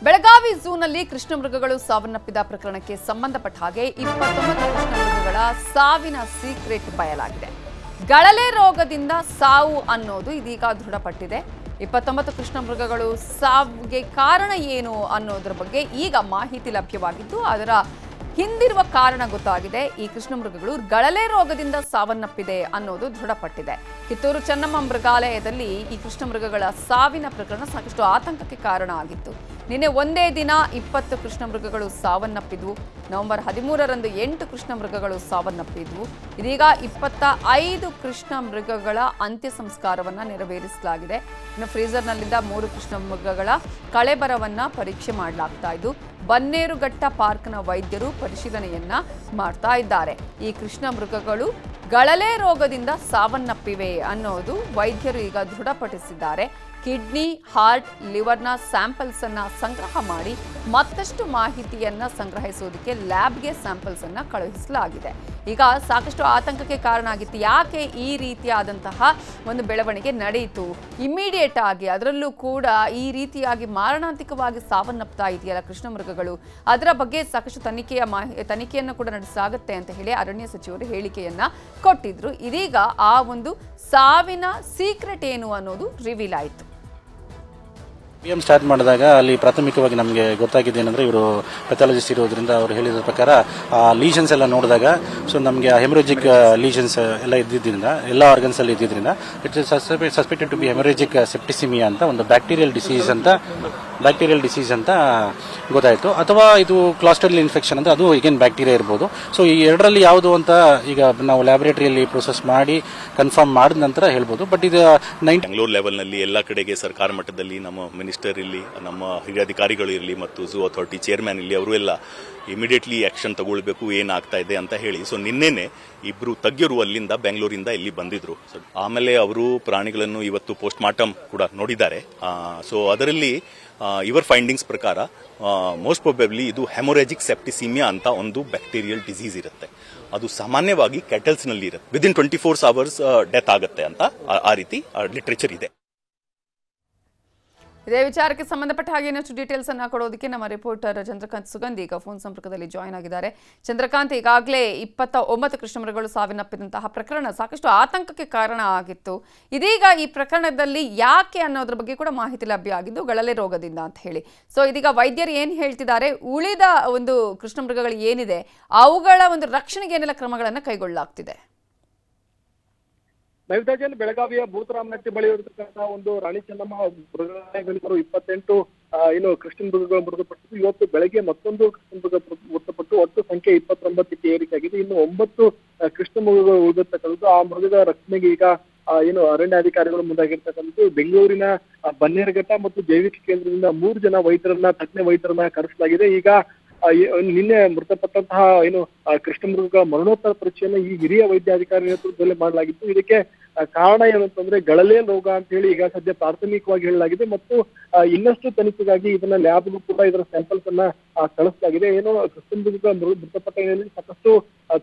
ಬೆಳಗಾವಿ ಝೂನಲ್ಲಿ ಕೃಷ್ಣಮೃಗಗಳು ಸಾವನ್ನಪ್ಪಿದ ಪ್ರಕರಣಕ್ಕೆ ಸಂಬಂಧಪಟ್ಟ ಹಾಗೆ 29 ಕೃಷ್ಣಮೃಗಗಳ ಸಾವಿನ ಸೀಕ್ರೆಟ್ ಬಯಲಾಗಿದೆ. ಗಳಲೆ ರೋಗದಿಂದ ಸಾವು ಅನ್ನೋದು ಇದೀಗ ದೃಢಪಟ್ಟಿದೆ. 29 ಕೃಷ್ಣಮೃಗಗಳು ಸಾವಿಗೆ ಕಾರಣ ಏನು ಅನ್ನೋದರ ಬಗ್ಗೆ ಈಗ ಮಾಹಿತಿ ಲಭ್ಯವಾಗಿದ್ದು ಅದರ ಹಿಂದಿರುವ ಕಾರಣ ಗೊತ್ತಾಗಿದೆ. ಈ ಕೃಷ್ಣಮೃಗಗಳು ಗಳಲೆ ರೋಗದಿಂದ ಸಾವನ್ನಪ್ಪಿದೆ ಅನ್ನೋದು ದೃಢಪಟ್ಟಿದೆ. ಕಿತ್ತೂರು ಚೆನ್ನಮ್ಮ ಮೃಗಾಲಯದಲ್ಲಿ ಈ ಕೃಷ್ಣಮೃಗಗಳ ಸಾವಿನ ಪ್ರಕರಣ ಸಾಕಷ್ಟು ಆತಂಕಕ್ಕೆ ಕಾರಣ ಆಗಿತ್ತು. ನಿನ್ನೆ ಒಂದೇ ದಿನ 20 ಕೃಷ್ಣಮೃಗಗಳು ಸಾವನ್ನಪ್ಪಿದ್ವು. ನವೆಂಬರ್ 13ರಂದು 8 ಕೃಷ್ಣಮೃಗಗಳು ಸಾವನ್ನಪ್ಪಿದ್ವು. ಇದೀಗ 25 ಕೃಷ್ಣಮೃಗಗಳ ಅಂತ್ಯ ಸಂಸ್ಕಾರವನ್ನು ನೆರವೇರಿಸಲಾಗಿದೆ. ಇನ್ನು ಫ್ರೀಜರ್ನಲ್ಲಿದ್ದ 3 ಕೃಷ್ಣಮೃಗಗಳ ಕಳೆಬರವನ್ನ ಪರೀಕ್ಷೆ ಮಾಡಲಾಗ್ತಾ ಇದ್ದು ಬನ್ನೇರುಘಟ್ಟ ಪಾರ್ಕ್ನ ವೈದ್ಯರು ಪರಿಶೀಲನೆಯನ್ನ ಮಾಡ್ತಾ ಇದ್ದಾರೆ. ಈ ಕೃಷ್ಣಮೃಗಗಳು ಗಳಲೆ ರೋಗದಿಂದ ಸಾವನ್ನಪ್ಪಿವೆ ಅನ್ನೋದು ವೈದ್ಯರು ಈಗ ದೃಢಪಡಿಸಿದ್ದಾರೆ. ಕಿಡ್ನಿ, ಹಾರ್ಟ್, ಲಿವರ್ನ ಸ್ಯಾಂಪಲ್ಸ್ ಅನ್ನ ಸಂಗ್ರಹ ಮಾಡಿ ಮತ್ತಷ್ಟು ಮಾಹಿತಿಯನ್ನ ಸಂಗ್ರಹಿಸೋದಕ್ಕೆ ಲ್ಯಾಬ್ಗೆ ಸ್ಯಾಂಪಲ್ಸ್ ಅನ್ನ ಕಳುಹಿಸಲಾಗಿದೆ. ಈಗ ಸಾಕಷ್ಟು ಆತಂಕಕ್ಕೆ ಕಾರಣ ಆಗಿತ್ತು. ಯಾಕೆ ಈ ರೀತಿಯಾದಂತಹ ಒಂದು ಬೆಳವಣಿಗೆ ನಡೆಯಿತು ಇಮಿಡಿಯೇಟ್ ಆಗಿ, ಅದರಲ್ಲೂ ಕೂಡ ಈ ರೀತಿಯಾಗಿ ಮಾರಣಾಂತಿಕವಾಗಿ ಸಾವನ್ನಪ್ತಾ ಇದೆಯಲ್ಲ ಕೃಷ್ಣಮೃಗಗಳು, ಅದರ ಬಗ್ಗೆ ಸಾಕಷ್ಟು ತನಿಖೆಯನ್ನು ಕೂಡ ನಡೆಸಲಾಗುತ್ತೆ ಅಂತ ಹೇಳಿ ಅರಣ್ಯ ಸಚಿವರು ಹೇಳಿಕೆಯನ್ನ ಕೊಟ್ಟಿದ್ರು. ಇದೀಗ ಆ ಒಂದು ಸಾವಿನ ಸೀಕ್ರೆಟ್ ಏನು ಅನ್ನೋದು ರಿವೀಲ್ ಆಯಿತು. PM ಸ್ಟಾರ್ಟ್ ಮಾಡಿದಾಗ ಅಲ್ಲಿ ಪ್ರಾಥಮಿಕವಾಗಿ ನಮಗೆ ಗೊತ್ತಾಗಿದೆ ಏನಂದ್ರೆ ಇವರು ಪೆಥಾಲಜಿಸ್ಟ್ ಇರೋದ್ರಿಂದ ಅವರು ಹೇಳಿದ ಪ್ರಕಾರ ಆ ಲೀಷನ್ಸ್ ಎಲ್ಲ ನೋಡಿದಾಗ ಸೊ ನಮಗೆ ಹೆಮರೇಜಿಕ್ ಲೀಷನ್ಸ್ ಎಲ್ಲ ಇದ್ದಿದ್ದರಿಂದ ಎಲ್ಲ ಆರ್ಗನ್ಸ್ ಅಲ್ಲಿ ಇದ್ದಿದ್ದರಿಂದ it is suspected to be haemorrhagic septicaemia ಅಂತ ಒಂದು ಬ್ಯಾಕ್ಟೀರಿಯಲ್ ಡಿಸೀಸ್ ಅಂತ ಗೊತ್ತಾಯಿತು. ಅಥವಾ ಇದು ಕ್ಲಾಸ್ಟ್ರಿಡಿಯಲ್ ಇನ್ಫೆಕ್ಷನ್ ಅಂತ ಅದು ಈಗೇನು ಬ್ಯಾಕ್ಟೀರಿಯಾ ಇರ್ಬೋದು. ಸೊ ಈ ಎರಡರಲ್ಲಿ ಯಾವುದು ಅಂತ ಈಗ ನಾವು ಲ್ಯಾಬೊರೇಟರಿಯಲ್ಲಿ ಪ್ರೊಸೆಸ್ ಮಾಡಿ ಕನ್ಫರ್ಮ್ ಮಾಡಿದ ನಂತರ ಹೇಳ್ಬೋದು. ಬಟ್ ಇದು ಬೆಂಗಳೂರು ಲೆವೆಲ್ನಲ್ಲಿ ಎಲ್ಲ ಕಡೆಗೆ ಸರ್ಕಾರ ಮಟ್ಟದಲ್ಲಿ ನಮ್ಮ ಮಿನಿಸ್ಟರ್ ಇರಲಿ, ನಮ್ಮ ಹಿರಿಯ ಅಧಿಕಾರಿಗಳು ಇರಲಿ ಮತ್ತು ಝೂ ಅಥಾರಿಟಿ ಚೇರ್ಮನ್ ಇಲ್ಲಿ ಅವರು ಎಲ್ಲ ಇಮಿಡಿಯೇಟ್ಲಿ ಆಕ್ಷನ್ ತಗೊಳ್ಬೇಕು ಏನಾಗ್ತಾ ಇದೆ ಅಂತ ಹೇಳಿ. ಸೊ ನಿನ್ನೆನೆ ಇಬ್ರು ತಜ್ಞರು ಅಲ್ಲಿಂದ ಬೆಂಗಳೂರಿಂದ ಇಲ್ಲಿ ಬಂದಿದ್ರು. ಆಮೇಲೆ ಅವರು ಪ್ರಾಣಿಗಳನ್ನು ಇವತ್ತು ಪೋಸ್ಟ್ ಮಾರ್ಟಮ್ ಕೂಡ ನೋಡಿದ್ದಾರೆ. ಸೊ ಅದರಲ್ಲಿ ಇವರ ಫೈಂಡಿಂಗ್ಸ್ ಪ್ರಕಾರ ಮೋಸ್ಟ್ ಪ್ರೊಬೆಬ್ಲಿ ಇದು ಹೆಮೊರಾಜಿಕ್ ಸೆಪ್ಟಿಸಿಮಿಯಾ ಅಂತ ಒಂದು ಬ್ಯಾಕ್ಟೀರಿಯಲ್ ಡಿಸೀಸ್ ಇರುತ್ತೆ. ಅದು ಸಾಮಾನ್ಯವಾಗಿ ಕ್ಯಾಟಲ್ಸ್ ನಲ್ಲಿ ಇರುತ್ತೆ. ವಿದಿನ್ 24 hours ಡೆತ್ ಆಗುತ್ತೆ ಅಂತ ಆ ರೀತಿ ಲಿಟರೇಚರ್ ಇದೆ. ಇದೇ ವಿಚಾರಕ್ಕೆ ಸಂಬಂಧಪಟ್ಟ ಹಾಗೆ ಇನ್ನಷ್ಟು ಡೀಟೇಲ್ಸ್ ಅನ್ನ ಕೊಡೋದಕ್ಕೆ ನಮ್ಮ ರಿಪೋರ್ಟರ್ ಚಂದ್ರಕಾಂತ್ ಸುಗಂಧಿ ಈಗ ಫೋನ್ ಸಂಪರ್ಕದಲ್ಲಿ ಜಾಯಿನ್ ಆಗಿದ್ದಾರೆ. ಚಂದ್ರಕಾಂತ್, ಈಗಾಗಲೇ 29 ಕೃಷ್ಣಮೃಗಗಳು ಸಾವಿನಪ್ಪಿದಂತಹ ಪ್ರಕರಣ ಸಾಕಷ್ಟು ಆತಂಕಕ್ಕೆ ಕಾರಣ ಆಗಿತ್ತು. ಇದೀಗ ಈ ಪ್ರಕರಣದಲ್ಲಿ ಯಾಕೆ ಅನ್ನೋದ್ರ ಬಗ್ಗೆ ಕೂಡ ಮಾಹಿತಿ ಲಭ್ಯ ಆಗಿದ್ದು ಗಳಲೆ ರೋಗದಿಂದ ಅಂತ ಹೇಳಿ. ಸೊ ಇದೀಗ ವೈದ್ಯರು ಏನು ಹೇಳ್ತಿದ್ದಾರೆ, ಉಳಿದ ಒಂದು ಕೃಷ್ಣಮೃಗಗಳು ಏನಿದೆ ಅವುಗಳ ಒಂದು ರಕ್ಷಣೆಗೆ ಏನೆಲ್ಲ ಕ್ರಮಗಳನ್ನು ಕೈಗೊಳ್ಳಲಾಗ್ತಿದೆ? ನೈವೇದ್ಯ ಬೆಳಗಾವಿಯ ಭೂತರಾಮನಟ್ಟಿ ಬಳಿ ಇರತಕ್ಕಂತಹ ಒಂದು ರಾಣಿ ಚೆನ್ನಮ್ಮ ಮೃಗಾಲಯದಲ್ಲಿ 28 ಕೃಷ್ಣಮೃಗಗಳು ಮೃತಪಟ್ಟಿದ್ದು. ಇವತ್ತು ಬೆಳಗ್ಗೆ ಮತ್ತೊಂದು ಕೃಷ್ಣಮೃಗ ಮೃತಪಟ್ಟು ಒಟ್ಟು ಸಂಖ್ಯೆ 29ಕ್ಕೆ ಏರಿಕೆಯಾಗಿದೆ. ಇನ್ನು 9 ಕೃಷ್ಣಮೃಗಗಳು ಉಳಿದಿರ್ತಕ್ಕಂಥದ್ದು. ಆ ಮೃಗದ ರಕ್ಷಣೆಗೆ ಈಗ ಅರಣ್ಯಾಧಿಕಾರಿಗಳು ಮುಂದಾಗಿರ್ತಕ್ಕಂಥದ್ದು. ಬೆಂಗಳೂರಿನ ಬನ್ನೇರುಘಟ್ಟ ಮತ್ತು ಜೈವಿಕ ಕೇಂದ್ರದಿಂದ 3 ಜನ ತಜ್ಞ ವೈದ್ಯರನ್ನ ಕರೆಸಲಾಗಿದೆ. ಈಗ ನಿನ್ನೆ ಮೃತಪಟ್ಟಂತಹ ಕೃಷ್ಣಮೃಗ ಮರಣೋತ್ತರ ಪರೀಕ್ಷೆಯನ್ನು ಈ ಹಿರಿಯ ವೈದ್ಯಾಧಿಕಾರಿ ನೇತೃತ್ವದಲ್ಲಿ ಮಾಡಲಾಗಿತ್ತು. ಇದಕ್ಕೆ ಕಾರಣ ಏನಂತಂದ್ರೆ ಗಳಲೆ ರೋಗ ಅಂತ ಹೇಳಿ ಈಗ ಸದ್ಯ ಪ್ರಾಥಮಿಕವಾಗಿ ಹೇಳಲಾಗಿದೆ. ಮತ್ತು ಇನ್ನಷ್ಟು ತನಿಖೆಗಾಗಿ ಇದನ್ನ ಲ್ಯಾಬ್ಗೂ ಕೂಡ ಇದರ ಸ್ಯಾಂಪಲ್ಸ್ ಅನ್ನ ಕಳಿಸಲಾಗಿದೆ. ಕೃಷ್ಣಮೃಗ ಮೃತಪಟ್ಟ ಹಿನ್ನೆಲೆಯಲ್ಲಿ ಸಾಕಷ್ಟು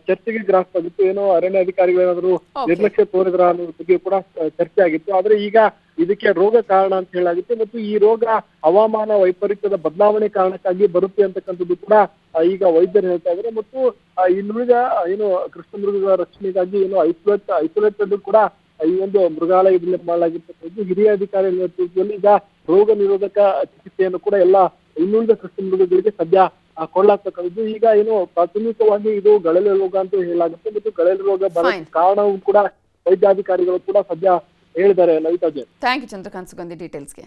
ಚರ್ಚೆಗೆ ಗ್ರಾಸವಾಗಿತ್ತು. ಅರಣ್ಯಾಧಿಕಾರಿಗಳೇನಾದ್ರು ನಿರ್ಲಕ್ಷ್ಯ ತೋರಿದ್ರ ಅನ್ನೋದ್ರ ಬಗ್ಗೆ ಕೂಡ ಚರ್ಚೆ ಆಗಿತ್ತು. ಆದ್ರೆ ಈಗ ಇದಕ್ಕೆ ರೋಗ ಕಾರಣ ಅಂತ ಹೇಳಲಾಗಿತ್ತು. ಮತ್ತು ಈ ರೋಗ ಹವಾಮಾನ ವೈಪರೀತ್ಯದ ಬದಲಾವಣೆ ಕಾರಣಕ್ಕಾಗಿ ಬರುತ್ತೆ ಅಂತಕ್ಕಂಥದ್ದು ಕೂಡ ಈಗ ವೈದ್ಯರು ಹೇಳ್ತಾ ಇದ್ದಾರೆ. ಮತ್ತು ಇನ್ನುಳಿದ ಕೃಷ್ಣಮೃಗಗಳ ರಕ್ಷಣೆಗಾಗಿ ಐಸೋಲೇಟ್ ಅನ್ನು ಕೂಡ ಈ ಒಂದು ಮೃಗಾಲಯದಲ್ಲಿ ಮಾಡಲಾಗಿರ್ತಕ್ಕಂಥದ್ದು. ಹಿರಿಯ ಅಧಿಕಾರಿಗಳ ನೇತೃತ್ವದಲ್ಲಿ ಈಗ ರೋಗ ನಿರೋಧಕ ಚಿಕಿತ್ಸೆಯನ್ನು ಕೂಡ ಎಲ್ಲ ಇನ್ನುಳಿದ ಕೃಷ್ಣಮೃಗಗಳಿಗೆ ಸದ್ಯ ಕೊಳ್ಳಾಗ್ತಕ್ಕಂಥದ್ದು. ಈಗ ಪ್ರಾಥಮಿಕವಾಗಿ ಇದು ಗಳಲೆ ರೋಗ ಅಂತ ಹೇಳಲಾಗುತ್ತೆ. ಮತ್ತು ಗಳಲೆ ರೋಗ ಬರೋಕ್ಕೆ ಕಾರಣವೂ ಕೂಡ ವೈದ್ಯಾಧಿಕಾರಿಗಳು ಕೂಡ ಸದ್ಯ ಹೇಳಿದ್ದಾರೆ. Navita J. Thank you Chandrakant Sugandhi ಡೀಟೇಲ್ಸ್ಗೆ.